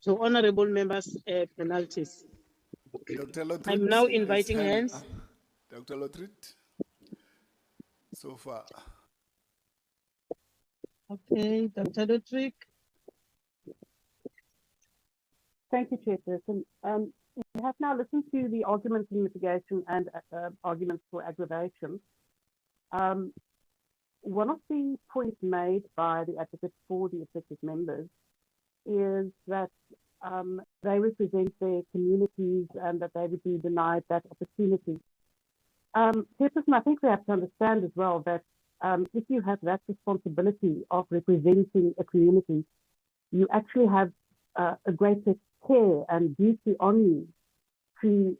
So, honorable members, penalties. Dr. Lotrit, I'm now is inviting hand hands. up. Dr. Lotrit, so far. Okay, Dr. Lutrick. Thank you, Chairperson. We have now listened to the arguments in mitigation and arguments for aggravation. One of the points made by the advocate for the affected members is that they represent their communities and that they would be denied that opportunity. Chairperson, I think we have to understand as well that if you have that responsibility of representing a community, you actually have a greater care and duty on you to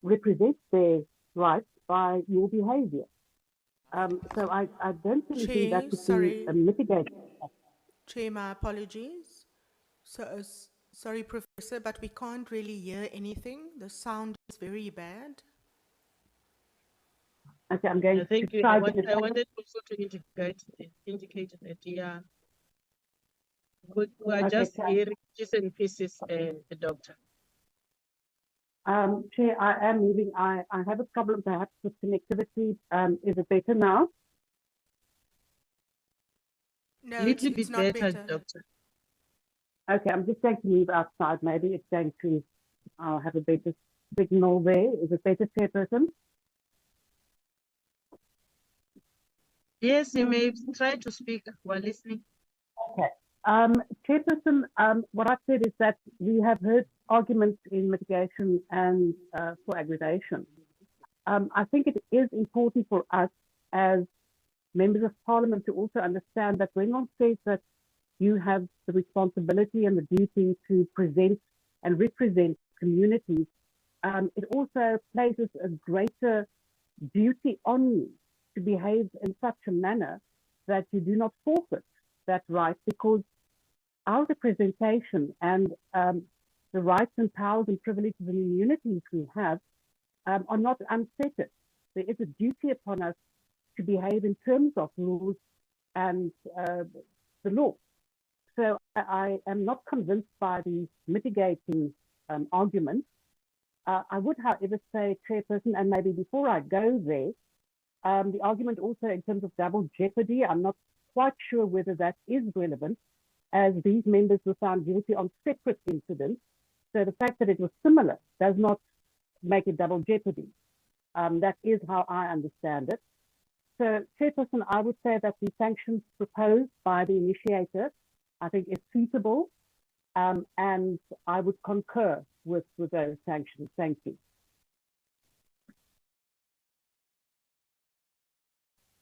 represent their rights by your behavior. So I don't really think that could be a mitigating. Chair, my apologies. So, sorry, Professor, but we can't really hear anything. The sound is very bad. Okay, I'm going Thank to you. try I again. wanted also to indicate that we are Okay, just Chair. hearing pieces and pieces, the doctor. Chair, I am moving. I have a problem perhaps with connectivity. Is it better now? No, Little it's bit not better, better. doctor. Okay, I'm just going to move outside. Maybe it's going to have a better signal there. Is it better, Chairperson? Yes, you may try to speak while listening. Okay. Chairperson, what I've said is that we have heard arguments in mitigation and for aggravation. I think it is important for us as members of parliament to also understand that when one says that you have the responsibility and the duty to present and represent communities, it also places a greater duty on you to behave in such a manner that you do not forfeit that right, because our representation and the rights and powers and privileges and immunities we have are not unfettered. There is a duty upon us to behave in terms of rules and the law. So I am not convinced by the mitigating argument. I would, however, say, Chairperson, and maybe before I go there, the argument also in terms of double jeopardy, I'm not quite sure whether that is relevant, as these members were found guilty on separate incidents. So the fact that it was similar does not make it double jeopardy. That is how I understand it. So, Chairperson, I would say that the sanctions proposed by the initiator, I think, is suitable, and I would concur with those sanctions. Thank you.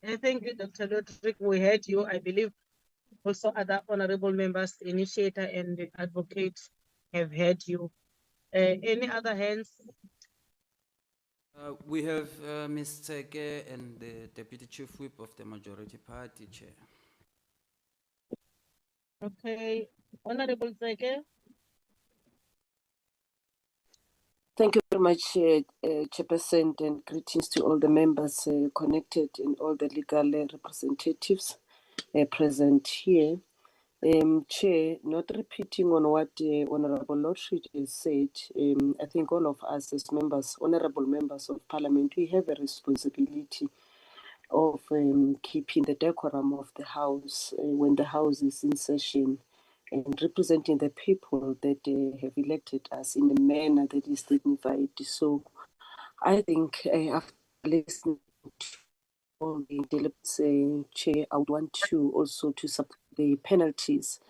Thank you, Dr. Lutrick. We heard you. I believe also other honorable members, the initiator and the advocate have heard you. Any other hands? We have Ms. Tseke and the Deputy Chief Whip of the Majority Party, Chair. Okay, Honorable Tseke. Thank you very much, Chairperson, and greetings to all the members connected and all the legal representatives present here. Chair, not repeating on what Honorable Lordship has said, I think all of us as members, honorable members of Parliament, we have a responsibility of keeping the decorum of the House when the House is in session and representing the people that have elected us in a manner that is dignified. So I think after listening to all the delegates, Chair, I would want to also to support the penalties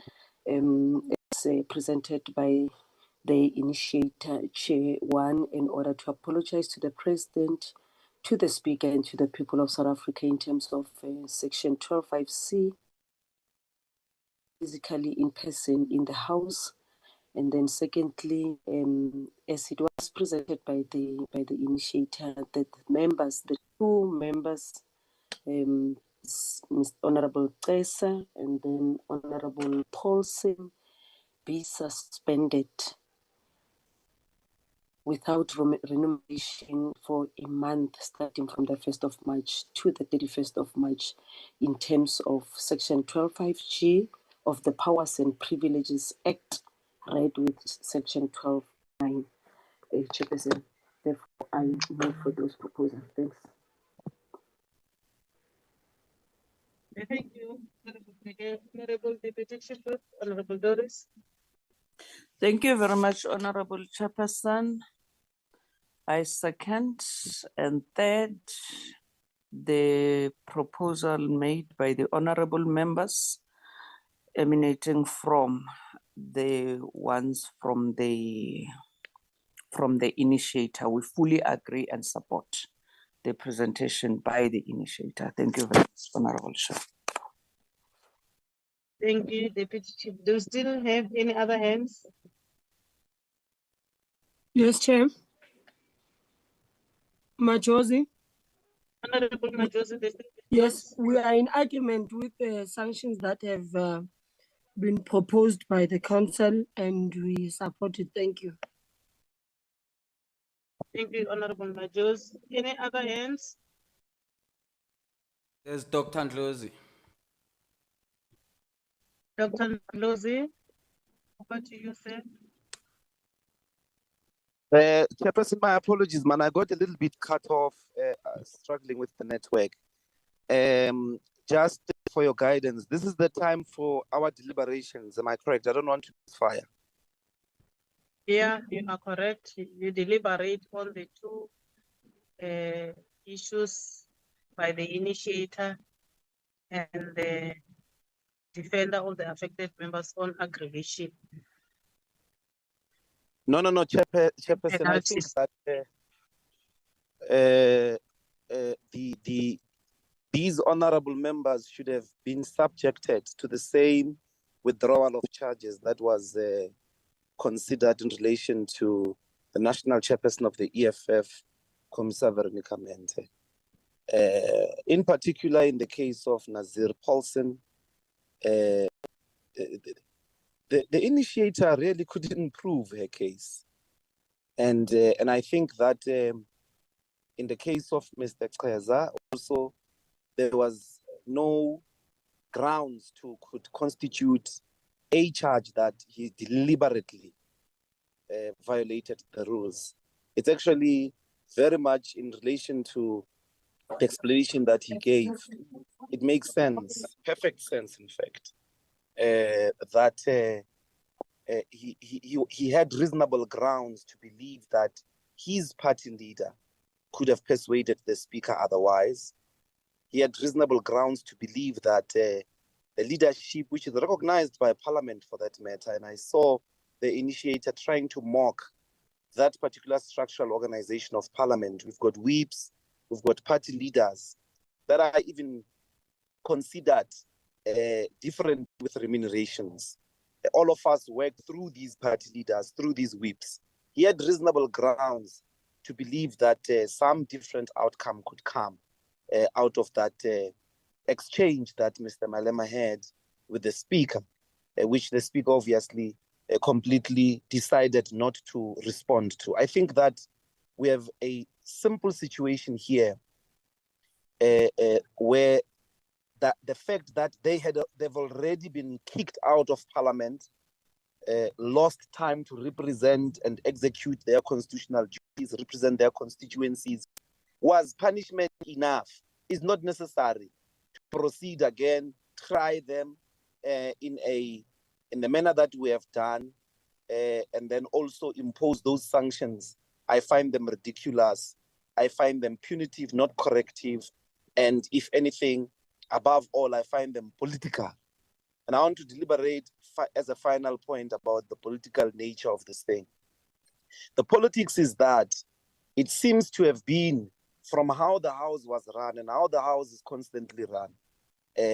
as presented by the initiator, Chair. One, in order to apologize to the President, to the Speaker, and to the people of South Africa in terms of Section 12.5c, physically in person in the House. And then secondly, as it was presented by the initiator, that members, the two members, Honorable Tessa and then Honorable Paulsen, be suspended without remuneration for a month starting from the 1st of March to the 31st of March in terms of Section 12.5G of the Powers and Privileges Act right, with section 12.9, Chairperson. Therefore, I move for those proposals. Thanks. Thank you, Honorable Deputy Chief Whip, Honorable Doris. Thank you very much, Honorable Chairperson. I second and third the proposal made by the honorable members emanating from the ones from the initiator. We fully agree and support the presentation by the initiator. Thank you very much, Honorable Chair. Thank you, Deputy Chief. Do you still have any other hands? Yes, Chair. Majosi. Honorable Majosi, Yes, we are in agreement with the sanctions that have been proposed by the council, and we support it. Thank you. Thank you, Honorable Majosi. Any other hands? There's Dr. Ndlozi. Dr. Lozi, over to you, sir. Chairperson, my apologies, man. I got a little bit cut off, struggling with the network. Just for your guidance, this is the time for our deliberations. Am I correct? I don't want to misfire. Yeah, you are correct. You deliberate on the two issues by the initiator and the defender of the affected members on aggravation. No, Chairperson. I think that these honorable members should have been subjected to the same withdrawal of charges that was considered in relation to the national chairperson of the EFF, Commissar Veronica Mente. In particular, in the case of Nazir Paulsen, the initiator really couldn't prove her case. And I think that in the case of Mr. Keza, also, there was no grounds to could constitute a charge that he deliberately violated the rules. It's actually very much in relation to the explanation that he gave. It makes sense, perfect sense, in fact, that he had reasonable grounds to believe that his party leader could have persuaded the speaker otherwise. He had reasonable grounds to believe that the leadership, which is recognized by Parliament for that matter, and I saw the initiator trying to mock that particular structural organization of Parliament. We've got whips, we've got party leaders that are even considered different with remunerations. All of us work through these party leaders, through these whips. He had reasonable grounds to believe that some different outcome could come out of that exchange that Mr. Malema had with the speaker, which the speaker obviously completely decided not to respond to. I think that we have a simple situation here where the fact that they've already been kicked out of Parliament, lost time to represent and execute their constitutional duties, represent their constituencies, was punishment enough. It's not necessary to proceed again, try them in the manner that we have done, and then also impose those sanctions. I find them ridiculous. I find them punitive, not corrective. And if anything, above all, I find them political. And I want to deliberate as a final point about the political nature of this thing. The politics is that it seems to have been from how the House was run and how the House is constantly run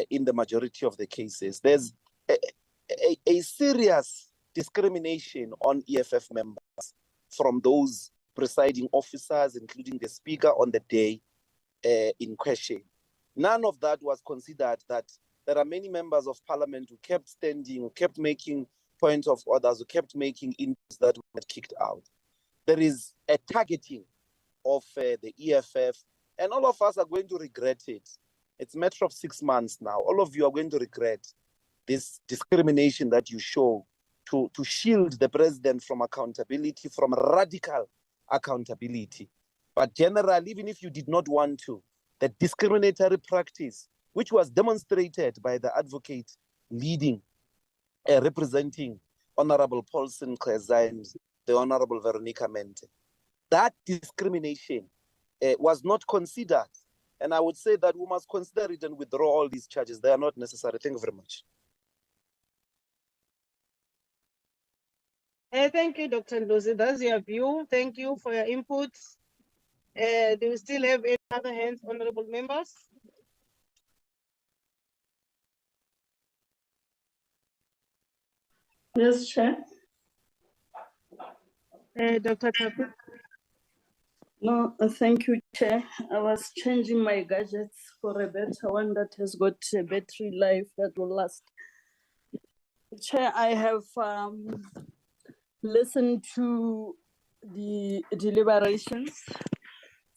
in the majority of the cases. There's a serious discrimination on EFF members from those presiding officers, including the speaker on the day in question. None of that was considered. That there are many members of Parliament who kept standing, who kept making points of orders, who kept making inputs that were kicked out. There is a targeting of the EFF, and all of us are going to regret it. It's a matter of 6 months now. All of you are going to regret this discrimination that you show to shield the president from accountability, from radical accountability. But generally, even if you did not want to, the discriminatory practice, which was demonstrated by the advocate leading, representing Honorable Paulson Kleza and the Honorable Veronica Mente, that discrimination was not considered. And I would say that we must consider it and withdraw all these charges. They are not necessary. Thank you very much. Thank you, Dr. Ndozi. That's your view. Thank you for your input. Do we still have any other hands, honorable members? Yes, Chair. Dr. Tapu. No, thank you, Chair. I was changing my gadgets for a better one that has got a battery life that will last. Chair, I have listened to the deliberations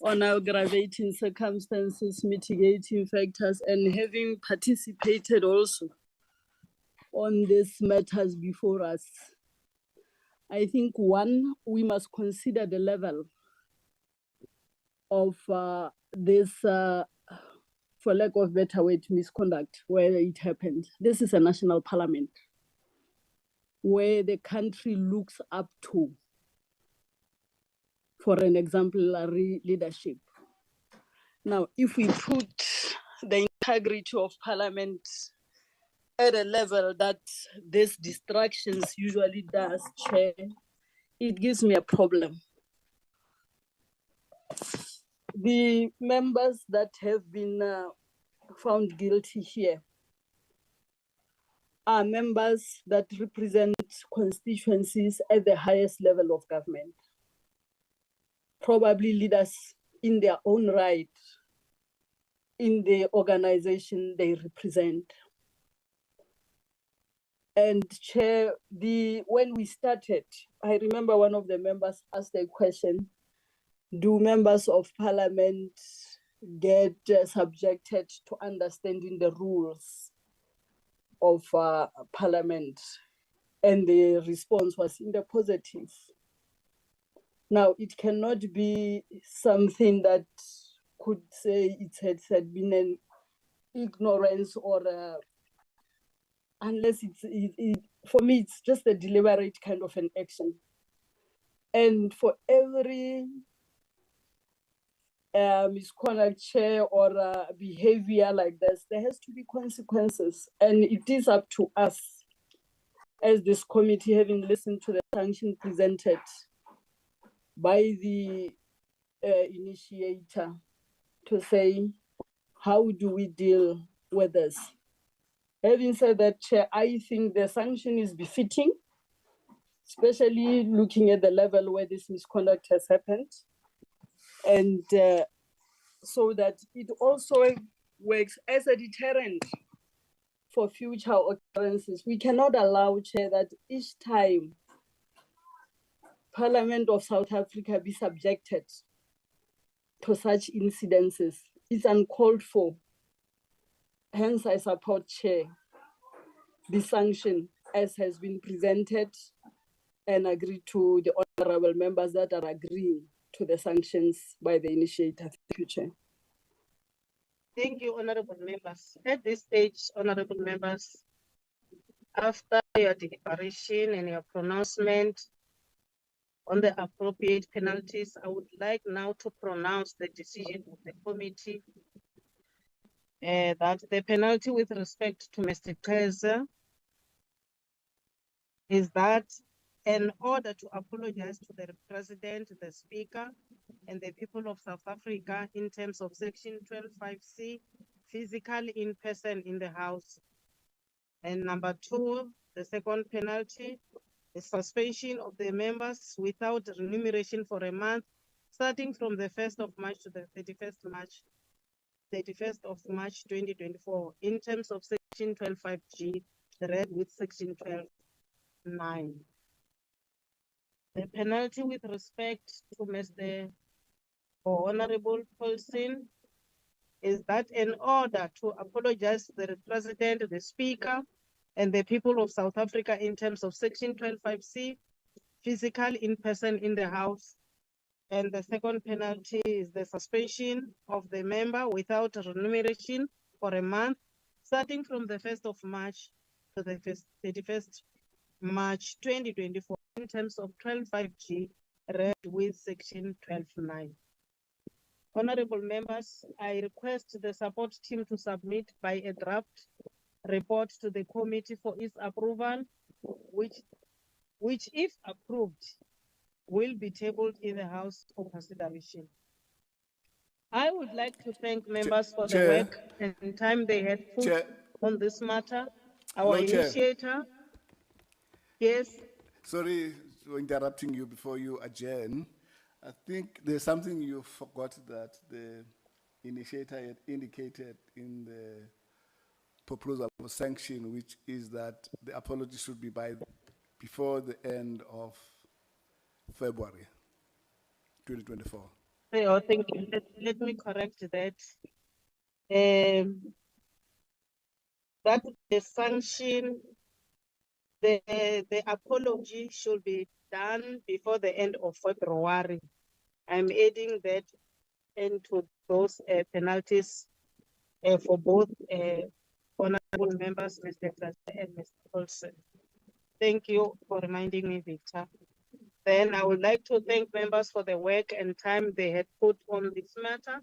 on aggravating circumstances, mitigating factors, and having participated also on these matters before us. I think one, we must consider the level of this, for lack of better word, misconduct where it happened. This is a national parliament where the country looks up to, for an exemplary leadership. Now, if we put the integrity of parliament at a level that these distractions usually does, Chair, it gives me a problem. The members that have been found guilty here are members that represent constituencies at the highest level of government, probably leaders in their own right in the organization they represent. And Chair, when we started, I remember one of the members asked a question, do members of parliament get subjected to understanding the rules of parliament? And the response was in the positive. Now, it cannot be something that could say it had been an ignorance or unless for me, it's just a deliberate kind of an action. And for every misconduct, Chair, or behavior like this, there has to be consequences. And it is up to us as this committee, having listened to the sanction presented by the initiator, to say, how do we deal with this? Having said that, Chair, I think the sanction is befitting, especially looking at the level where this misconduct has happened. And so that it also works as a deterrent for future occurrences. We cannot allow, Chair, that each time Parliament of South Africa be subjected to such incidences. It's uncalled for. Hence, I support, Chair, the sanction as has been presented and agreed to the honorable members that are agreeing to the sanctions by the initiator. Thank you, Chair. Thank you, honorable members. At this stage, honorable members, after your deliberation and your pronouncement on the appropriate penalties, I would like now to pronounce the decision of the committee that the penalty with respect to Mr. Kleza is that in order to apologize to the President, the Speaker, and the people of South Africa in terms of Section 12.5C, physically in person in the House. And number two, the second penalty, the suspension of the members without remuneration for a month, starting from the 1st of March to the 31st of March 2024, in terms of Section 12.5G, read with Section 12.9. The penalty with respect to Mr. or Honorable Paulson is that in order to apologize to the President, the Speaker, and the people of South Africa in terms of Section 12.5C, physical in person in the House. And the second penalty is the suspension of the member without remuneration for a month, starting from the 1st of March to the 31st March 2024 in terms of 12.5G, read with Section 12.9. Honorable members, I request the support team to submit by a draft report to the committee for its approval, which if approved, will be tabled in the House for consideration. I would like to thank members for the Chair. work and time they had put Chair. on this matter. Our Hello, Chair. initiator, yes, Sorry for interrupting you before you adjourn. I think there's something you forgot that the initiator had indicated in the proposal for sanction, which is that the apology should be before the end of February 2024. oh, thank you. Let me correct that. That the sanction, the apology should be done before the end of February. I'm adding that into those penalties for both honorable members, Mr. Krasta and Mr. Olsen. Thank you for reminding me, Victor. Then I would like to thank members for the work and time they had put on this matter.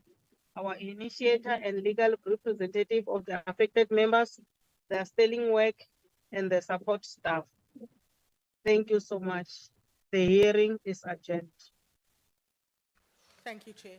Our initiator and legal representative of the affected members, their sterling work, and the support staff. Thank you so much. The hearing is adjourned. Thank you, Chair.